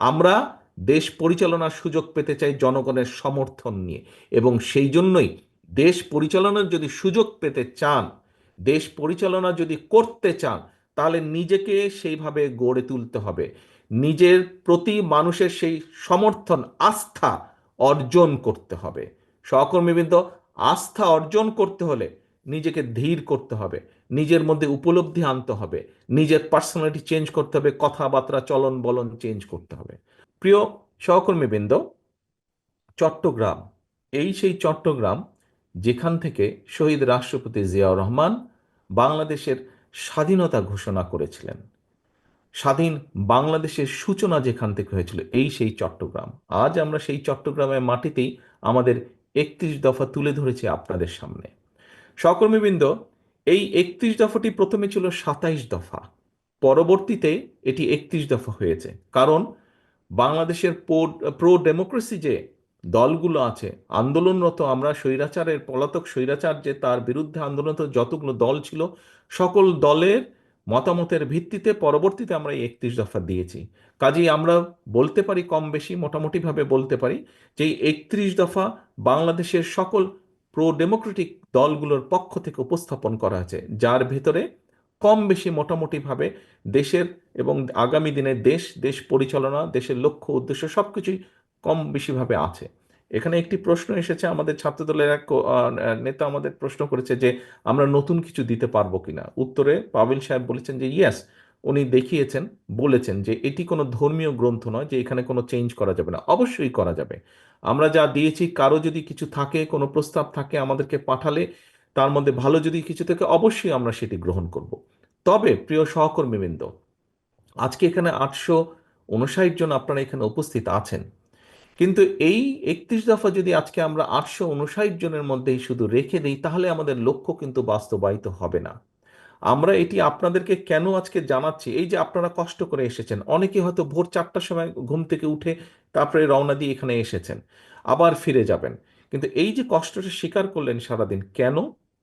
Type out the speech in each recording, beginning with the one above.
আমরা দেশ পরিচালনার সুযোগ পেতে চাই জনগণের সমর্থন নিয়ে, এবং সেই জন্যই দেশ পরিচালনার যদি সুযোগ পেতে চান, দেশ পরিচালনা যদি করতে চান, তাহলে নিজেকে সেইভাবে গড়ে তুলতে হবে। নিজের প্রতি মানুষের সেই সমর্থন, আস্থা অর্জন করতে হবে। সহকর্মীবৃন্দ, আস্থা অর্জন করতে হলে নিজেকে ধীর করতে হবে, নিজের মধ্যে উপলব্ধি আনতে হবে, নিজের পার্সোনালিটি চেঞ্জ করতে হবে, কথাবার্তা চলন বলন চেঞ্জ করতে হবে। প্রিয় সহকর্মীবৃন্দ, চট্টগ্রাম, এই সেই চট্টগ্রাম যেখান থেকে শহীদ রাষ্ট্রপতি জিয়াউর রহমান বাংলাদেশের স্বাধীনতা ঘোষণা করেছিলেন। স্বাধীন বাংলাদেশের সূচনা যেখান থেকে হয়েছিল, এই সেই চট্টগ্রাম। আজ আমরা সেই চট্টগ্রামের মাটিতেই আমাদের 31 দফা তুলে ধরেছি আপনাদের সামনে। সহকর্মীবৃন্দ, এই 31 দফাটি প্রথমে ছিল 27 দফা, পরবর্তীতে এটি 31 দফা হয়েছে। কারণ বাংলাদেশের প্রো ডেমোক্রেসি যে দলগুলো আছে, আন্দোলনরত, আমরা স্বৈরাচারের পলাতক স্বৈরাচার যে তার বিরুদ্ধে আন্দোলনরত যতগুলো দল ছিল, সকল দলের মতামতের ভিত্তিতে পরবর্তীতে আমরা এই 31 দফা দিয়েছি। কাজেই আমরা বলতে পারি, কম বেশি মোটামুটিভাবে বলতে পারি, যে এই 31 দফা বাংলাদেশের সকল প্রো ডেমোক্রেটিক দলগুলোর পক্ষ থেকে উপস্থাপন করা হয়েছে, যার ভেতরে কম বেশি মোটামুটিভাবে দেশের এবং আগামী দিনে দেশ, দেশ পরিচালনা, দেশের লক্ষ্য উদ্দেশ্য সবকিছুই কম বেশিভাবে আছে। এখানে একটি প্রশ্ন এসেছে, আমাদের ছাত্রদলের এক নেতা আমাদের প্রশ্ন করেছে যে আমরা নতুন কিছু দিতে পারবো কিনা। উত্তরে পাবিল সাহেব বলেছেন যে ইয়েস, উনি দেখিয়েছেন, বলেছেন যে এটি কোনো ধর্মীয় গ্রন্থ নয় যে এখানে কোনো চেঞ্জ করা যাবে না। অবশ্যই করা যাবে। আমরা যা দিয়েছি, কারো যদি কিছু থাকে, কোনো প্রস্তাব থাকে, আমাদেরকে পাঠালে তার মধ্যে ভালো যদি কিছু থাকে, অবশ্যই আমরা সেটি গ্রহণ করব। তবে প্রিয় সহকর্মীবৃন্দ, আজকে এখানে 859 জন আপনারা এখানে উপস্থিত আছেন, কিন্তু এই 31 দফা যদি আজকে আমরা 859 জনের মধ্যেই শুধু রেখে দিই, তাহলে আমাদের লক্ষ্য কিন্তু বাস্তবায়িত হবে না। আমরা এটি আপনাদেরকে কেন আজকে জানাচ্ছি, এই যে আপনারা কষ্ট করে এসেছেন, অনেকে হয়তো ভোর 4টার সময় ঘুম থেকে উঠে তারপরে রওনা দিয়ে এখানে এসেছেন, আবার ফিরে যাবেন, কিন্তু এই যে কষ্টটা স্বীকার করলেন সারাদিন, কেন?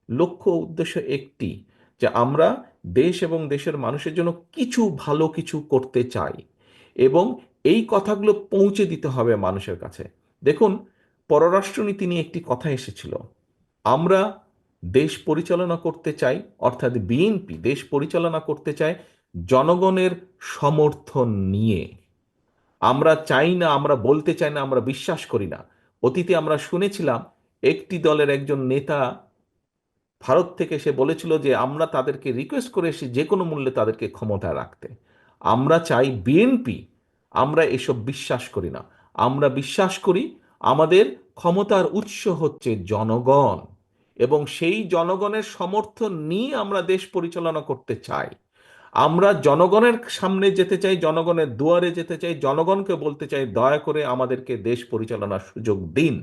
লক্ষ্য উদ্দেশ্য একটি, যে আমরা দেশ এবং দেশের মানুষের জন্য কিছু ভালো কিছু করতে চাই, এবং এই কথাগুলো পৌঁছে দিতে হবে মানুষের কাছে। দেখুন, পররাষ্ট্রনীতি নিয়ে একটি কথা এসেছিল, আমরা দেশ পরিচালনা করতে চাই, অর্থাৎ বিএনপি দেশ পরিচালনা করতে চায় জনগণের সমর্থন নিয়ে। আমরা চাই না, আমরা বলতে চাই না, আমরা বিশ্বাস করি না। অতীতে আমরা শুনেছিলাম একটি দলের একজন নেতা ভারত থেকে সে বলেছিল যে আমরা তাদেরকে রিকোয়েস্ট করে এসে যে কোনো মূল্যে তাদেরকে ক্ষমতায় রাখতে। আমরা চাই বিএনপি, আমরা এসব বিশ্বাস করি না। আমরা বিশ্বাস করি আমাদের ক্ষমতার উৎস হচ্ছে জনগণ, এবং সেই জনগণের সমর্থন নিয়ে আমরা দেশ পরিচালনা করতে চাই। আমরা জনগণের সামনে যেতে চাই, জনগণের দুয়ারে যেতে চাই, জনগণকে বলতে চাই দয়া করে আমাদেরকে দেশ পরিচালনার সুযোগ দিন।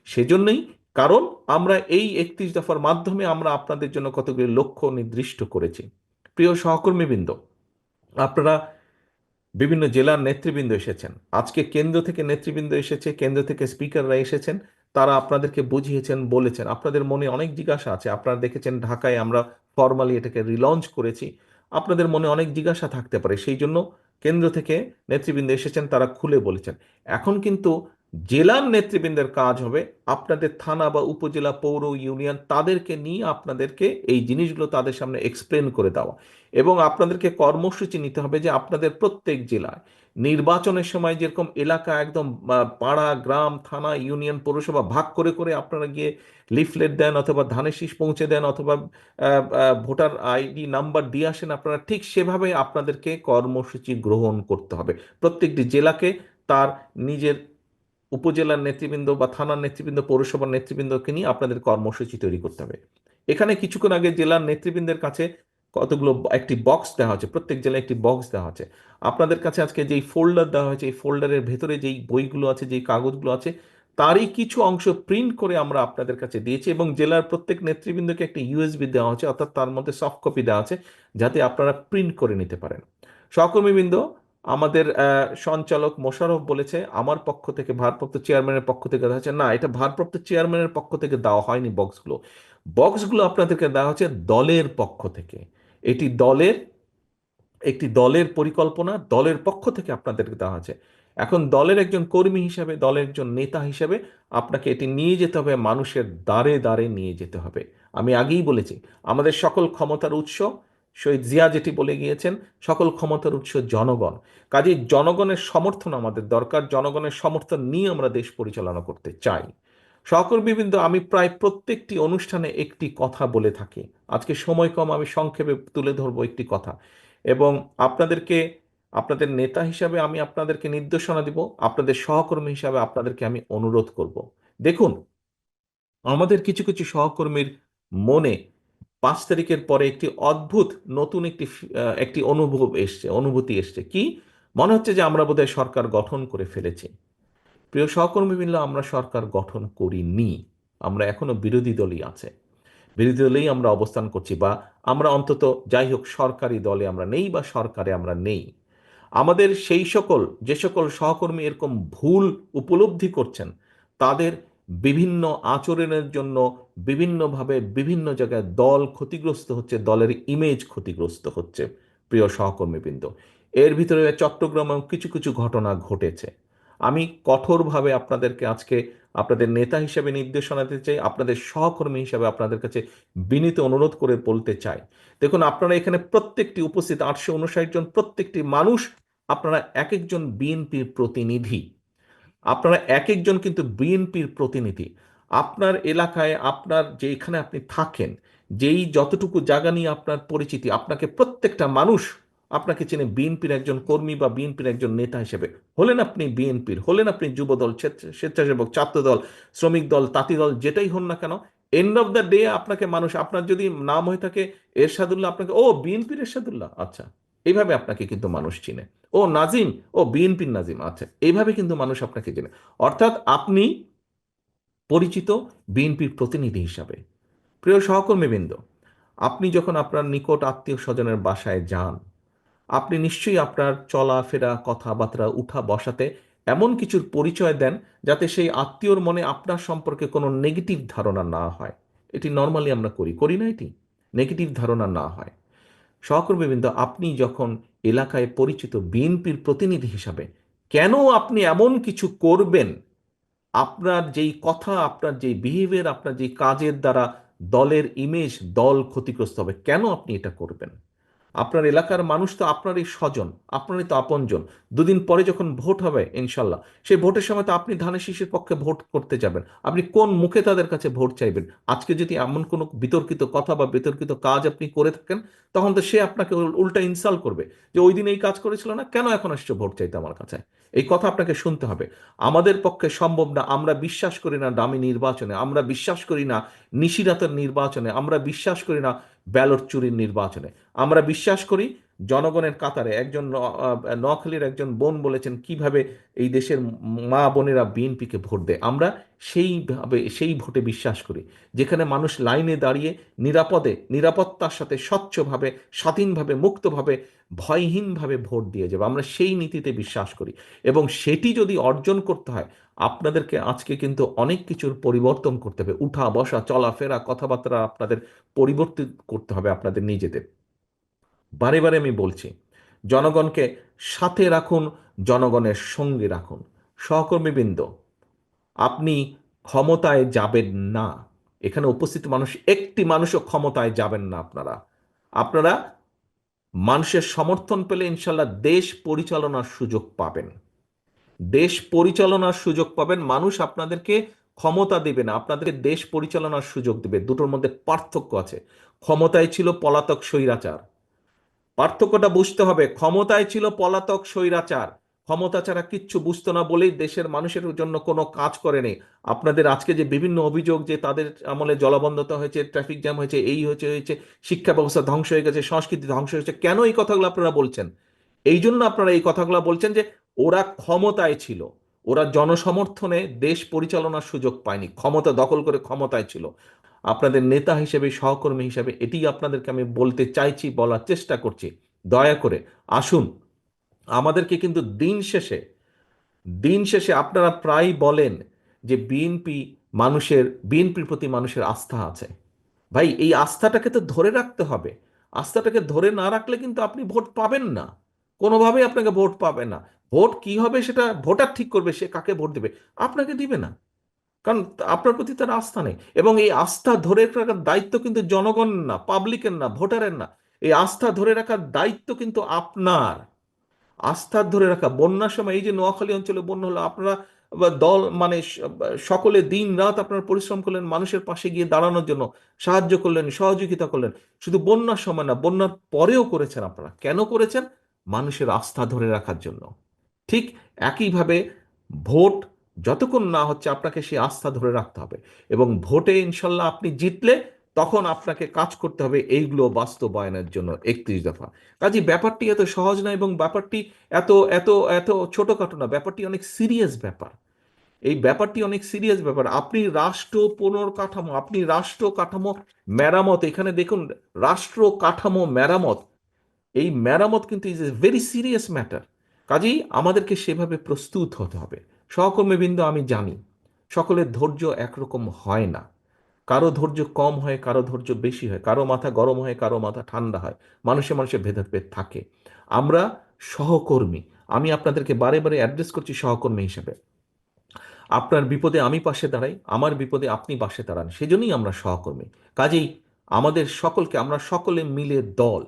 সেজন্যই, কারণ আমরা এই 31 দফার মাধ্যমে আমরা আপনাদের জন্য কতগুলি লক্ষ্য নির্দিষ্ট করেছি। প্রিয় সহকর্মীবৃন্দ, আপনারা বিভিন্ন জেলার নেতৃবৃন্দ এসেছেন, আজকে কেন্দ্র থেকে নেতৃবৃন্দ এসেছে, কেন্দ্র থেকে স্পিকাররা এসেছেন, তারা আপনাদেরকে বুঝিয়েছেন, বলেছেন। আপনাদের মনে অনেক জিজ্ঞাসা আছে, আপনারা দেখেছেন ঢাকায় আমরা ফর্মালি এটাকে রিলঞ্চ করেছি, আপনাদের মনে অনেক জিজ্ঞাসা থাকতে পারে, সেই জন্য কেন্দ্র থেকে নেতৃবৃন্দ এসেছেন, তারা খুলে বলেছেন। এখন কিন্তু জেলার নেতৃবৃন্দের কাজ হবে আপনাদের থানা বা উপজেলা, পৌর, ইউনিয়ন, তাদেরকে নিয়ে আপনাদেরকে এই জিনিসগুলো তাদের সামনে এক্সপ্লেন করে দেওয়া, এবং আপনাদেরকে কর্মসূচি নিতে হবে যে আপনাদের প্রত্যেক জেলায় নির্বাচনের সময় যেরকম এলাকা একদম পাড়া, গ্রাম, থানা, ইউনিয়ন, পৌরসভা ভাগ করে করে আপনারা গিয়ে লিফলেট দেন, অথবা ধানের শীষ পৌঁছে দেন, অথবা ভোটার আইডি নাম্বার দিয়ে আসেন, আপনারা ঠিক সেভাবে আপনাদেরকে কর্মসূচি গ্রহণ করতে হবে। প্রত্যেকটি জেলাকে তার নিজের উপজেলার নেতৃবৃন্দ বা থানার নেতৃবৃন্দ, পৌরসভার নেতৃবৃন্দকে নিয়ে আপনাদের কর্মসূচি তৈরি করতে হবে। এখানে কিছুক্ষণ আগে জেলার নেতৃবৃন্দের কাছে কতগুলো একটি বক্স দেওয়া হচ্ছে, প্রত্যেক জেলায় একটি বক্স দেওয়া হচ্ছে। আপনাদের কাছে আজকে যেই ফোল্ডার দেওয়া হয়েছে, এই ফোল্ডারের ভেতরে যেই বইগুলো আছে, যেই কাগজগুলো আছে, তারই কিছু অংশ প্রিন্ট করে আমরা আপনাদের কাছে দিয়েছি, এবং জেলার প্রত্যেক নেতৃবৃন্দকে একটা ইউএসবি দেওয়া হচ্ছে, অর্থাৎ তার মধ্যে সফট কপি দেওয়া আছে, যাতে আপনারা প্রিন্ট করে নিতে পারেন। সহকর্মীবৃন্দ, আমাদের সঞ্চালক মোশাররফ বলেছে আমার পক্ষ থেকে, ভারপ্রাপ্ত চেয়ারম্যানের পক্ষ থেকে দেওয়া হচ্ছে, না, এটা ভারপ্রাপ্ত চেয়ারম্যানের পক্ষ থেকে দেওয়া হয়নি। বক্সগুলো, বক্সগুলো আপনাদেরকে দেওয়া হচ্ছে দলের পক্ষ থেকে। এটি দলের একটি দলের পরিকল্পনা দলের পক্ষ থেকে আপনাদেরকে দেওয়া আছে। এখন দলের একজন কর্মী হিসাবে, দলের একজন নেতা হিসাবে আপনাকে এটি নিয়ে যেতে হবে, মানুষের দ্বারে দ্বারে নিয়ে যেতে হবে। আমি আগেই বলেছি, আমাদের সকল ক্ষমতার উৎস, শহীদ জিয়া যেটি বলে গিয়েছেন, সকল ক্ষমতার উৎস জনগণ। কাজেই জনগণের সমর্থন আমাদের দরকার, জনগণের সমর্থন নিয়ে আমরা দেশ পরিচালনা করতে চাই। সহকর্মীবৃন্দ, আমি প্রায় প্রত্যেকটি অনুষ্ঠানে একটি কথা বলে থাকি। আজকে সময় কম, আমি সংক্ষেপে তুলে ধরবো একটি কথা। এবং আপনাদেরকে, আপনাদের নেতা হিসাবে আমি আপনাদেরকে নির্দেশনা দিব, আপনাদের সহকর্মী হিসাবে আপনাদেরকে আমি অনুরোধ করব। দেখুন, আমাদের কিছু কিছু সহকর্মীর মনে 5 তারিখের পরে একটি অদ্ভুত নতুন একটি অনুভূতি এসছে। কি? মনে হচ্ছে যে আমরা বোধহয় সরকার গঠন করে ফেলেছি। প্রিয় সহকর্মী মিললে, আমরা সরকার গঠন করিনি। আমরা এখনো বিরোধী দলই আছে, বিরোধী দলেই আমরা অবস্থান করছি, বা আমরা অন্তত যাই হোক সরকারি দলে আমরা নেই, বা সরকারে আমরা নেই। আমাদের সেই সকল, যে সকল সহকর্মী এরকম ভুল উপলব্ধি করছেন, তাদের বিভিন্ন আচরণের জন্য বিভিন্নভাবে বিভিন্ন জায়গায় দল ক্ষতিগ্রস্ত হচ্ছে, দলের ইমেজ ক্ষতিগ্রস্ত হচ্ছে। প্রিয় সহকর্মীবৃন্দ, এর ভিতরে চট্টগ্রামেও কিছু কিছু ঘটনা ঘটেছে। আমি কঠোরভাবে আপনাদেরকে আজকে আপনাদের নেতা হিসেবে নির্দেশনা দিতে চাই, আপনাদের সহকর্মী হিসেবে আপনাদের কাছে বিনীত অনুরোধ করে বলতে চাই। দেখুন, আপনারা এখানে প্রত্যেকটি উপস্থিত 859 জন প্রত্যেকটি মানুষ, আপনারা এক একজন বিএনপির প্রতিনিধি। আপনারা এক একজন কিন্তু বিএনপির প্রতিনিধি। আপনার এলাকায়, আপনার যেখানে আপনি থাকেন, যেই যতটুকু জায়গা নিয়ে আপনার পরিচিতি, আপনাকে প্রত্যেকটা মানুষ আপনাকে চেনে বিএনপির একজন কর্মী বা বিএনপির একজন নেতা হিসেবে। হলেন আপনি বিএনপির, হলেন আপনি যুবদল, স্বেচ্ছাসেবক, ছাত্রদল, শ্রমিক দল, তাঁতি দল, যেটাই হন না কেন, এন্ড অফ দ্য ডে আপনাকে মানুষ, আপনার যদি নাম হয়ে থাকে এরশাদুল্লাহ, আপনাকে ও বিএনপির এরশাদুল্লাহ, আচ্ছা, এইভাবে আপনাকে কিন্তু মানুষ চিনে। ও নাজিম, ও বিএনপির নাজিম, আচ্ছা, এইভাবে কিন্তু মানুষ আপনাকে চেনে। অর্থাৎ আপনি পরিচিত বিএনপির প্রতিনিধি হিসাবে। প্রিয় সহকর্মীবৃন্দ, আপনি যখন আপনার নিকট আত্মীয় স্বজনের বাসায় যান, আপনি নিশ্চয়ই আপনার চলাফেরা, কথাবার্তা, উঠা বসাতে এমন কিছুর পরিচয় দেন যাতে সেই আত্মীয়র মনে আপনার সম্পর্কে কোনো নেগেটিভ ধারণা না হয়। এটি নর্মালি আমরা করি, করি না? এটি নেগেটিভ ধারণা না হয়। সহকর্মীবৃন্দ, আপনি যখন এলাকায় পরিচিত বিএনপির প্রতিনিধি হিসাবে, কেন আপনি এমন কিছু করবেন? আপনার যেই কথা, আপনার যেই বিহেভিয়ার, আপনার যেই কাজের দ্বারা দলের ইমেজ, দল ক্ষতিগ্রস্ত হবে, কেন আপনি এটা করবেন? আপনার এলাকার মানুষ তো আপনারই স্বজন, আপনারই তো আপনজন। দুদিন পরে যখন ভোট হবে ইনশাল্লাহ, সেই ভোটের সময় তো আপনি ধানের শীষের পক্ষে ভোট করতে যাবেন। আপনি কোন মুখে তাদের কাছে ভোট চাইবেন? আজকে যদি এমন কোনো বিতর্কিত কথা বা বিতর্কিত কাজ আপনি করে থাকেন, তখন তো সে আপনাকে উল্টা ইনসাল্ট করবে, যে ওই দিন এই কাজ করেছিল না, কেন এখন আসছে ভোট চাইতে আমার কাছে? এই কথা আপনাকে শুনতে হবে। আমাদের পক্ষে সম্ভব না। আমরা বিশ্বাস করি না দামি নির্বাচনে, আমরা বিশ্বাস করি না নিশিরাতের নির্বাচনে, আমরা বিশ্বাস করি না ব্যালট চুরির নির্বাচনে। আমরা বিশ্বাস করি জনগণের কাতারে। একজন নোয়াখালীর একজন বোন বলেছেন কিভাবে এই দেশের মা বোনেরা বিএনপিকে ভোট দেয়। আমরা সেইভাবে, সেই ভোটে বিশ্বাস করি, যেখানে মানুষ লাইনে দাঁড়িয়ে নিরাপদে, নিরাপত্তার সাথে, স্বচ্ছভাবে, স্বাধীনভাবে, মুক্তভাবে, ভয়হীনভাবে ভোট দিয়ে যাবে। আমরা সেই নীতিতে বিশ্বাস করি। এবং সেটি যদি অর্জন করতে হয়, আপনাদেরকে আজকে কিন্তু অনেক কিছুর পরিবর্তন করতে হবে। উঠা বসা, চলাফেরা, কথাবার্তা আপনাদের পরিবর্তিত করতে হবে আপনাদের নিজেদের। বারে বারে আমি বলছি, জনগণকে সাথে রাখুন, জনগণের সঙ্গে রাখুন। সহকর্মীবৃন্দ, আপনি ক্ষমতায় যাবেন না। এখানে উপস্থিত মানুষ, একটি মানুষও ক্ষমতায় যাবেন না। আপনারা, আপনারা মানুষের সমর্থন পেলে ইনশাল্লাহ দেশ পরিচালনার সুযোগ পাবেন। দেশ পরিচালনার সুযোগ পাবেন। মানুষ আপনাদেরকে ক্ষমতা দেবে না, আপনাদেরকে দেশ পরিচালনার সুযোগ দেবে। দুটোর মধ্যে পার্থক্য আছে। ক্ষমতায় ছিল পলাতক স্বৈরাচার, পার্থক্যটা বুঝতে হবে। ক্ষমতায় ছিল পলাতক স্বৈরাচার, ক্ষমতা ছাড়া কিচ্ছু বুঝতো না বলেই দেশের মানুষের জন্য কোনো কাজ করেনি। আপনাদের আজকে যে বিভিন্ন অভিযোগ, যে তাদের আমলে জলাবদ্ধতা হয়েছে, ট্রাফিক জ্যাম হয়েছে, এই হয়েছে হয়েছে, শিক্ষা ব্যবস্থা ধ্বংস হয়ে গেছে, সংস্কৃতি ধ্বংস হয়েছে, কেন এই কথাগুলো আপনারা বলছেন? এই জন্য আপনারা এই কথাগুলো বলছেন যে ওরা ক্ষমতায় ছিল, ওরা জনসমর্থনে দেশ পরিচালনার সুযোগ পায়নি, ক্ষমতা দখল করে ক্ষমতায় ছিল। আপনাদের নেতা হিসেবে, সহকর্মী হিসেবে এটি আপনাদেরকে আমি বলতে চাইছি, বলার চেষ্টা করছি। দয়া করে আসুন। আমাদেরকে কিন্তু দিন শেষে আপনারা প্রায় বলেন যে বিএনপির প্রতি মানুষের আস্থা আছে। ভাই, এই আস্থাটাকে তো ধরে রাখতে হবে। আস্থাটাকে ধরে না রাখলে কিন্তু আপনি ভোট পাবেন না, কোনোভাবেই আপনাকে ভোট পাবে না। ভোট কি হবে সেটা ভোটার ঠিক করবে, সে কাকে ভোট দেবে, আপনাকে দিবে না, কারণ আপনার প্রতি তার আস্থা নেই। এবং এই আস্থা ধরে রাখার দায়িত্ব কিন্তু জনগণ না, পাবলিকের না, ভোটারের না, এই আস্থা ধরে রাখার দায়িত্ব কিন্তু আপনার। আস্থা ধরে রাখা, বন্যার সময় এই যে নোয়াখালী অঞ্চলে বন্যা হলো, আপনারা বা দল মানে সকলে দিন রাত আপনারা পরিশ্রম করলেন মানুষের পাশে গিয়ে দাঁড়ানোর জন্য, সাহায্য করলেন, সহযোগিতা করলেন। শুধু বন্যার সময় না, বন্যার পরেও করেছেন। আপনারা কেন করেছেন? মানুষের আস্থা ধরে রাখার জন্য। ঠিক একইভাবে ভোট যতক্ষণ না হচ্ছে আপনাকে সেই আস্থা ধরে রাখতে হবে, এবং ভোটে ইনশাল্লাহ আপনি জিতলে তখন আপনাকে কাজ করতে হবে এইগুলো বাস্তবায়নের জন্য, 31 দফা। কাজে ব্যাপারটি এত সহজ না, এবং ব্যাপারটি এত এত এত ছোটখাটো না, ব্যাপারটি অনেক সিরিয়াস ব্যাপার। এই ব্যাপারটি অনেক সিরিয়াস ব্যাপার। আপনি রাষ্ট্র পুনর্কাঠামো, আপনি রাষ্ট্র কাঠামো মেরামত, এখানে দেখুন, রাষ্ট্র কাঠামো মেরামত, এই মেরামত কিন্তু is a very serious matter. কাজেই আমাদেরকে সেভাবে প্রস্তুত হতে হবে। সহকর্মীবৃন্দ, আমি জানি সকলের ধৈর্য একরকম হয় না, কারো ধৈর্য কম হয়, কারো ধৈর্য বেশি হয়, কারো মাথা গরম হয়, কারো মাথা ঠান্ডা হয়, মানুষে মানুষে ভেদাভেদ থাকে। আমরা সহকর্মী, আমি আপনাদেরকে বারে বারে অ্যাড্রেস করছি সহকর্মী হিসেবে। আপনার বিপদে আমি পাশে দাঁড়াই, আমার বিপদে আপনি পাশে দাঁড়ান, সেজন্যই আমরা সহকর্মী। কাজেই আমাদের সকলকে, আমরা সকলে মিলে দল।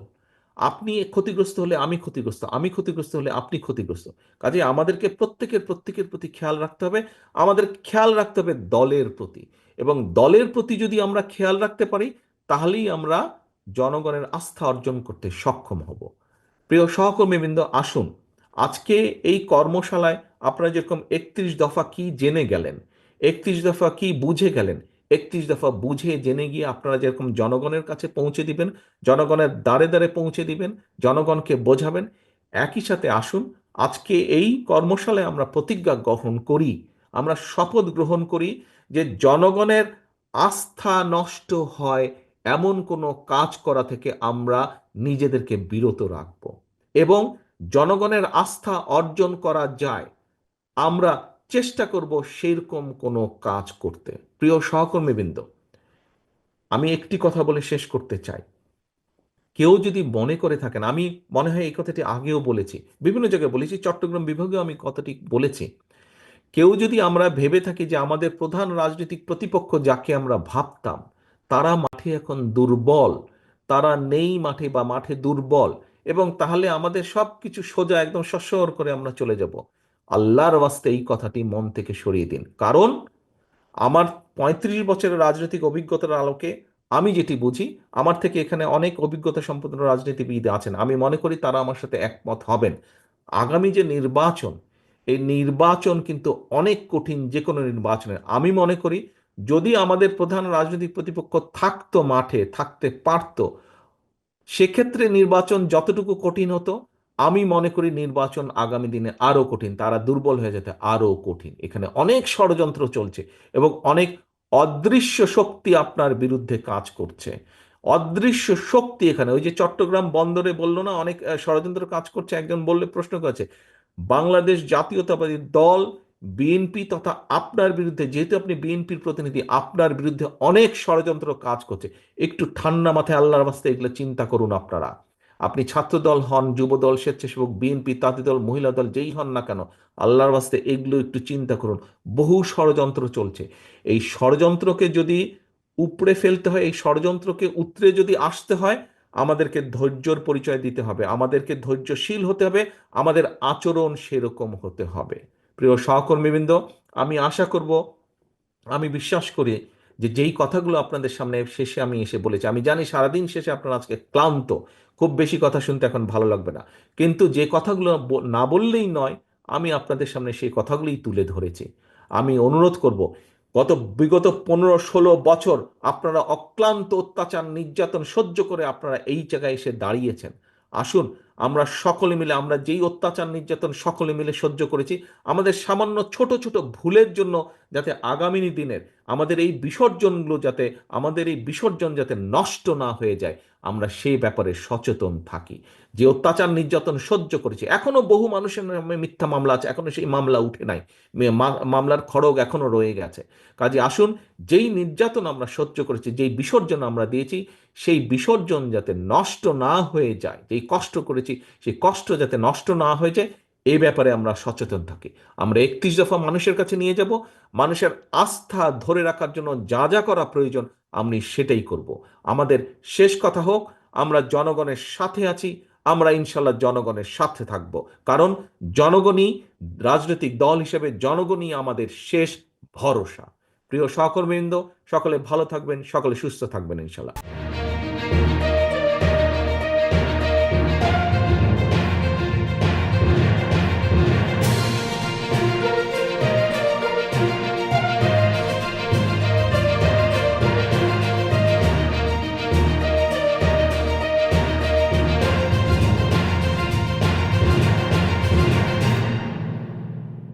আপনি ক্ষতিগ্রস্ত হলে আমি ক্ষতিগ্রস্ত, আমি ক্ষতিগ্রস্ত হলে আপনি ক্ষতিগ্রস্ত। কাজেই আমাদেরকে প্রত্যেকের প্রতি খেয়াল রাখতে হবে। আমাদের খেয়াল রাখতে হবে দলের প্রতি, এবং দলের প্রতি যদি আমরা খেয়াল রাখতে পারি, তাহলেই আমরা জনগণের আস্থা অর্জন করতে সক্ষম হব। প্রিয় সহকর্মীবৃন্দ, আসুন আজকে এই কর্মশালায় আপনারা যেরকম 31 দফা কি জেনে গেলেন, 31 দফা কি বুঝে গেলেন, 31 দফা বুঝে জেনে গিয়ে আপনারা যেরকম জনগণের কাছে পৌঁছে দিবেন, জনগণের দ্বারে দ্বারে পৌঁছে দিবেন, জনগণকে বোঝাবেন, একই সাথে আসুন আজকে এই কর্মশালায় আমরা প্রতিজ্ঞা গ্রহণ করি, আমরা শপথ গ্রহণ করি যে জনগণের আস্থা নষ্ট হয় এমন কোনো কাজ করা থেকে আমরা নিজেদেরকে বিরত রাখব, এবং জনগণের আস্থা অর্জন করা যায় আমরা চেষ্টা করব সেইরকম কোনো কাজ করতে। প্রিয় সহকর্মীবৃন্দ, আমি একটি কথা বলে শেষ করতে চাই। কেউ যদি মনে করে থাকেন, আমি মনে হয় এই কথাটি আগেও বলেছি, বিভিন্ন জায়গায় বলেছি, চট্টগ্রাম বিভাগেও আমি কথাটি বলেছি, কেউ যদি আমরা ভেবে থাকি যে আমাদের প্রধান রাজনৈতিক প্রতিপক্ষ যাকে আমরা ভাবতাম তারা মাঠে এখন দুর্বল, তারা নেই মাঠে বা মাঠে দুর্বল, এবং তাহলে আমাদের সব কিছু সোজা একদম সস্বর করে আমরা চলে যাব, আল্লাহর ওয়াস্তে এই কথাটি মন থেকে সরিয়ে দিন। কারণ আমার 35 বছরের রাজনৈতিক অভিজ্ঞতার আলোকে আমি যেটি বুঝি, আমার থেকে এখানে অনেক অভিজ্ঞতা সম্পন্ন রাজনীতিবিদ আছেন, আমি মনে করি তারা আমার সাথে একমত হবেন। আগামী যে নির্বাচন, এই নির্বাচন কিন্তু অনেক কঠিন, যে কোনো নির্বাচনে আমি মনে করি যদি আমাদের প্রধান রাজনৈতিক প্রতিপক্ষ থাকতো, মাঠে থাকতে পারত, সেক্ষেত্রে নির্বাচন যতটুকু কঠিন হতো, আমি মনে করি নির্বাচন আগামী দিনে আরো কঠিন, তারা দুর্বল হয়ে যেতে আরো কঠিন। এখানে অনেক ষড়যন্ত্র চলছে, এবং অনেক অদৃশ্য শক্তি আপনার বিরুদ্ধে কাজ করছে। অদৃশ্য শক্তি এখানে, ওই যে চট্টগ্রাম বন্দরে বললো না অনেক ষড়যন্ত্র কাজ করছে, একজন বললে প্রশ্ন করেছে, বাংলাদেশ জাতীয়তাবাদী দল বিএনপি তথা আপনার বিরুদ্ধে, যেহেতু আপনি বিএনপির প্রতিনিধি, আপনার বিরুদ্ধে অনেক ষড়যন্ত্র কাজ করছে। একটু ঠান্ডা মাথায় আল্লাহর বাস্তে এগুলো চিন্তা করুন আপনারা। আপনি ছাত্র দল হন, যুব দল, স্বেচ্ছাসেবক, বিএনপি, তাঁতি দল, মহিলা দল, যেই হন না কেন, আল্লাহর বাস্তে এগুলো একটু চিন্তা করুন। বহু ষড়যন্ত্র চলছে, এই ষড়যন্ত্রকে যদি উপড়ে ফেলতে হয়, এই ষড়যন্ত্রকে উতরে যদি আসতে হয়, আমাদেরকে ধৈর্যর পরিচয় দিতে হবে, আমাদেরকে ধৈর্যশীল হতে হবে, আমাদের আচরণ সেরকম হতে হবে। প্রিয় সহকর্মীবৃন্দ, আমি আশা করব, আমি বিশ্বাস করি যে যেই কথাগুলো আপনাদের সামনে শেষে আমি এসে বলেছি, আমি জানি সারাদিন শেষে আপনারা আজকে ক্লান্ত, খুব বেশি কথা শুনতে এখন ভালো লাগবে না, কিন্তু যে কথাগুলো না বললেই নয়, আমি আপনাদের সামনে সেই কথাগুলোই তুলে ধরেছি। আমি অনুরোধ করব, বিগত 15-16 বছর আপনারা অক্লান্ত অত্যাচার নির্যাতন সহ্য করে আপনারা এই জায়গায় এসে দাঁড়িয়েছেন। আসুন আমরা সকলে মিলে, আমরা যেই অত্যাচার নির্যাতন সকলে মিলে সহ্য করেছি, আমাদের সামান্য ছোট ছোট ভুলের জন্য যাতে আগামী দিনের আমাদের এই বিসর্জন যাতে নষ্ট না হয়ে যায়, আমরা সেই ব্যাপারে সচেতন থাকি। যে অত্যাচার নির্যাতন সহ্য করেছি, এখনো বহু মানুষের নামে মিথ্যা মামলা আছে, এখনো সেই মামলা উঠে নাই, মামলার খড়গ এখনো রয়ে গেছে। কাজে আসুন, যেই নির্যাতন আমরা সহ্য করেছি, যেই বিসর্জন আমরা দিয়েছি, সেই বিসর্জন যাতে নষ্ট না হয়ে যায়, যেই কষ্ট করেছি সেই কষ্ট যাতে নষ্ট না হয়ে যায়, এই ব্যাপারে আমরা সচেতন থাকি। আমরা 31 দফা মানুষের কাছে নিয়ে যাব, মানুষের আস্থা ধরে রাখার জন্য যা যা করা প্রয়োজন আমি সেটাই করব। আমাদের শেষ কথা হোক, আমরা জনগণের সাথে আছি, আমরা ইনশাল্লাহ জনগণের সাথে থাকব। কারণ জনগণই, রাজনৈতিক দল হিসেবে জনগণই আমাদের শেষ ভরসা। প্রিয় সহকর্মীবৃন্দ, সকলে ভালো থাকবেন, সকলে সুস্থ থাকবেন ইনশাল্লাহ।